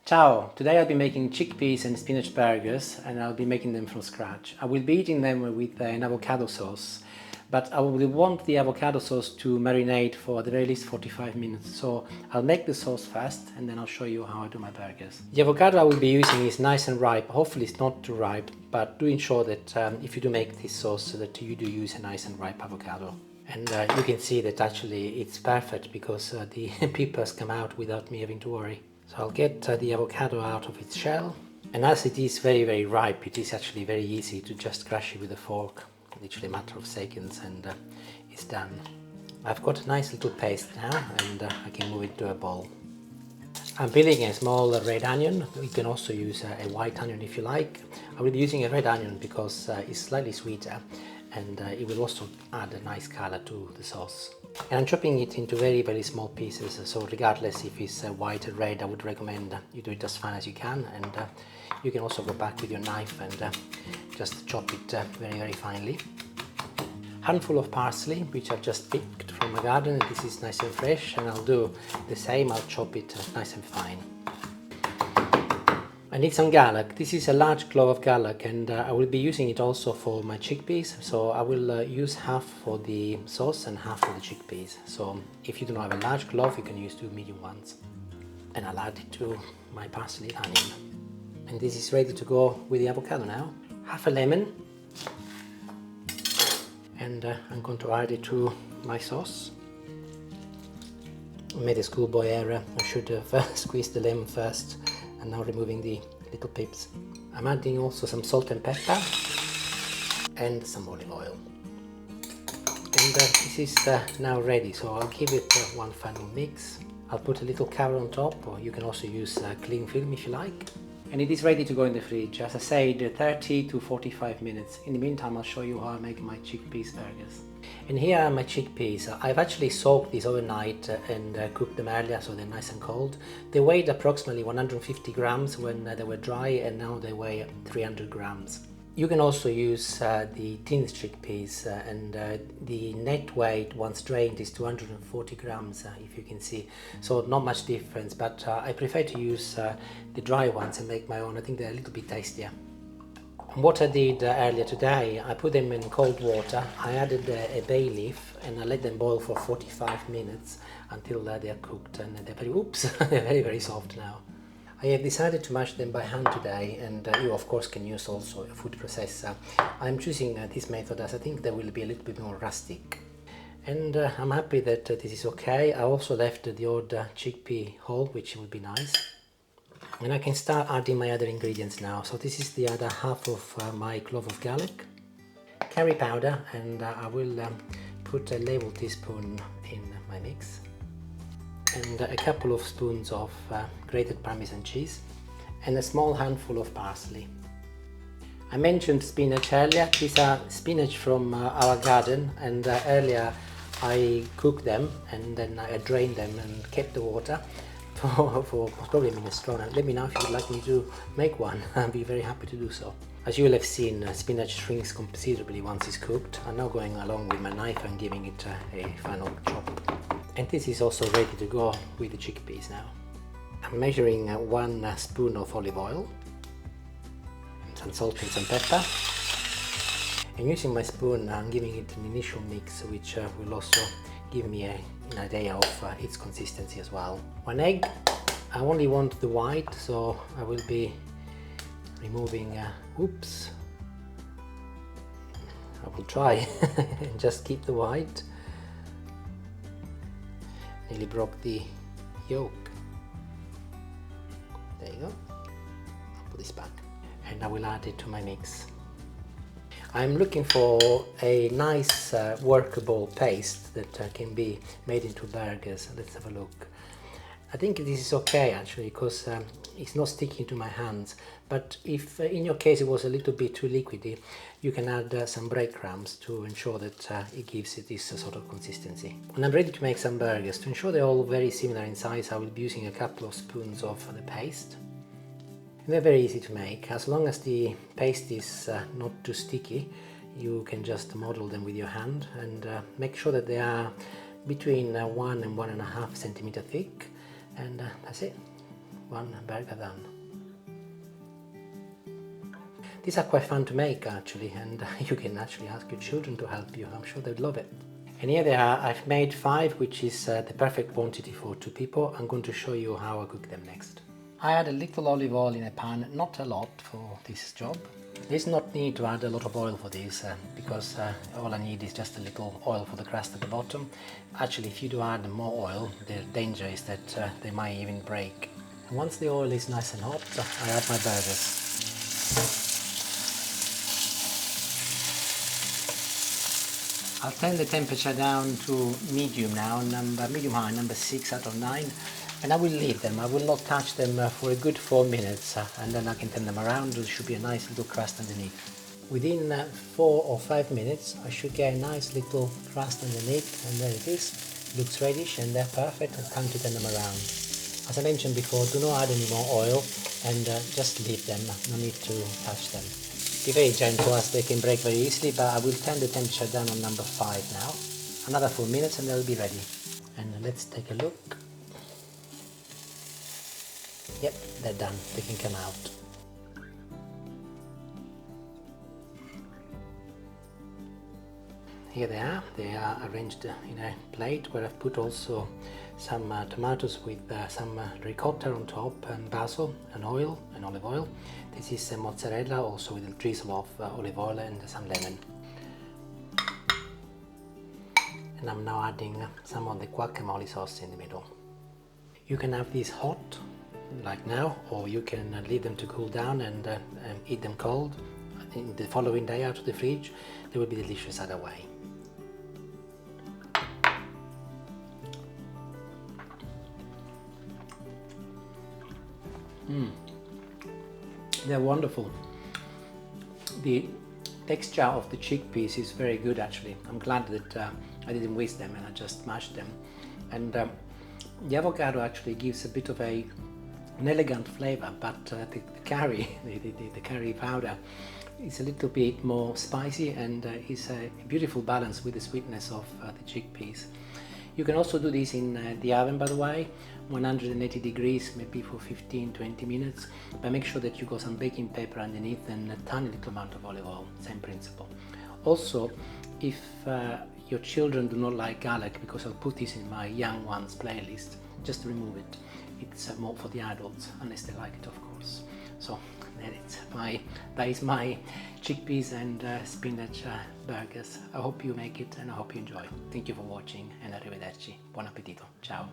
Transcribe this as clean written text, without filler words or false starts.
Ciao! Today I'll be making chickpeas and spinach burgers, and I'll be making them from scratch. I will be eating them with an avocado sauce, but I will want the avocado sauce to marinate for at the very least 45 minutes. So I'll make the sauce first and then I'll show you how I do my burgers. The avocado I will be using is nice and ripe. Hopefully it's not too ripe, but do ensure that if you do make this sauce that you do use a nice and ripe avocado. And you can see that actually it's perfect because the peppers come out without me having to worry. So I'll get the avocado out of its shell, and as it is very ripe, it is actually very easy to just crush it with a fork, literally a matter of seconds, and it's done. I've got a nice little paste now, and I can move it to a bowl. I'm peeling a small red onion. You can also use a white onion if you like. I will be using a red onion because it's slightly sweeter, and it will also add a nice color to the sauce. And I'm chopping it into very small pieces, so regardless if it's white or red, I would recommend you do it as fine as you can, and you can also go back with your knife and just chop it very finely. Handful of parsley, which I've just picked from my garden. This is nice and fresh, and I'll do the same. I'll chop it nice and fine. I need some garlic. This is a large clove of garlic, and I will be using it also for my chickpeas. So I will use half for the sauce and half for the chickpeas. So if you do not have a large clove, you can use 2 medium ones. And I'll add it to my parsley onion. And this is ready to go with the avocado now. Half a lemon. And I'm going to add it to my sauce. I made a schoolboy error. I should have squeezed the lemon first, and now removing the little pips. I'm adding also some salt and pepper and some olive oil. And this is now ready, so I'll give it one final mix. I'll put a little cover on top, or you can also use cling film if you like. And it is ready to go in the fridge. As I said, 30 to 45 minutes. In the meantime, I'll show you how I make my chickpeas burgers. And here are my chickpeas. I've actually soaked these overnight and cooked them earlier, so they're nice and cold. They weighed approximately 150 grams when they were dry, and now they weigh 300 grams. You can also use the tinned chickpeas, and the net weight once drained is 240 grams, if you can see. So not much difference, but I prefer to use the dry ones and make my own. I think they're a little bit tastier. What I did earlier today, I put them in cold water. I added a bay leaf and I let them boil for 45 minutes until they are cooked, and they're very soft now. I have decided to mash them by hand today, and you of course can use also a food processor. I'm choosing this method as I think they will be a little bit more rustic. And I'm happy that this is okay. I also left the odd chickpea whole, which will be nice. And I can start adding my other ingredients now. So this is the other half of my clove of garlic, curry powder, and I will put a level teaspoon in my mix, and a couple of spoons of grated Parmesan cheese, and a small handful of parsley. I mentioned spinach earlier. These are spinach from our garden, and earlier I cooked them and then I drained them and kept the water for probably a minestrone. Let me know if you would like me to make one. I'll be very happy to do so. As you will have seen, spinach shrinks considerably once it's cooked. I'm now going along with my knife and giving it a final chop. And this is also ready to go with the chickpeas now. I'm measuring 1 spoon of olive oil, some salt and some pepper. And using my spoon, I'm giving it an initial mix, which will also give me an idea of its consistency as well. 1 egg. I only want the white, so I will be removing, oops. I will try and just keep the white. Nearly broke the yolk. There you go. I'll put this back. And I will add it to my mix. I'm looking for a nice workable paste that can be made into burgers. Let's have a look. I think this is okay actually, because it's not sticking to my hands, but if in your case it was a little bit too liquidy, you can add some breadcrumbs to ensure that it gives it this sort of consistency. When I'm ready to make some burgers, to ensure they're all very similar in size, I will be using a couple of spoons of the paste. And they're very easy to make. As long as the paste is not too sticky, you can just model them with your hand, and make sure that they are between 1 and 1.5 centimeter thick, and that's it. one burger done. These are quite fun to make actually, and you can actually ask your children to help you. I'm sure they'd love it. And here they are. I've made 5, which is the perfect quantity for 2 people. I'm going to show you how I cook them next. I add a little olive oil in a pan, not a lot for this job. There's not need to add a lot of oil for this because all I need is just a little oil for the crust at the bottom. Actually, if you do add more oil, the danger is that they might even break. And once the oil is nice and hot, I add my burgers. I'll turn the temperature down to medium now, medium high, number 6 out of 9, and I will leave them. I will not touch them for a good 4 minutes, and then I can turn them around. There should be a nice little crust underneath. Within 4 or 5 minutes, I should get a nice little crust underneath, and there it is. Looks reddish, and they're perfect, and time to turn them around. As I mentioned before, do not add any more oil, and just leave them. No need to touch them. Be very gentle as they can break very easily, but I will turn the temperature down on number 5 now. Another 4 minutes and they'll be ready. And let's take a look. Yep, they're done. They can come out. Here they are. They are arranged in a plate where I've put also some tomatoes with some ricotta on top, and basil and oil and olive oil. This is mozzarella also with a drizzle of olive oil and some lemon. And I'm now adding some of the guacamole sauce in the middle. You can have these hot, like now, or you can leave them to cool down and eat them cold. In the following day out of the fridge, they will be delicious either way. They're wonderful. The texture of the chickpeas is very good actually. I'm glad that I didn't waste them and I just mashed them. And the avocado actually gives a bit of an elegant flavor, but the curry, the curry powder is a little bit more spicy and is a beautiful balance with the sweetness of the chickpeas. You can also do this in the oven, by the way, 180 degrees, maybe for 15-20 minutes, but make sure that you got some baking paper underneath and a tiny little amount of olive oil, same principle. Also, if your children do not like garlic, because I'll put this in my young ones playlist, just remove it. It's more for the adults, unless they like it, of course. So that is my chickpeas and spinach burgers. I hope you make it and I hope you enjoy. Thank you for watching and arrivederci. Buon appetito. Ciao.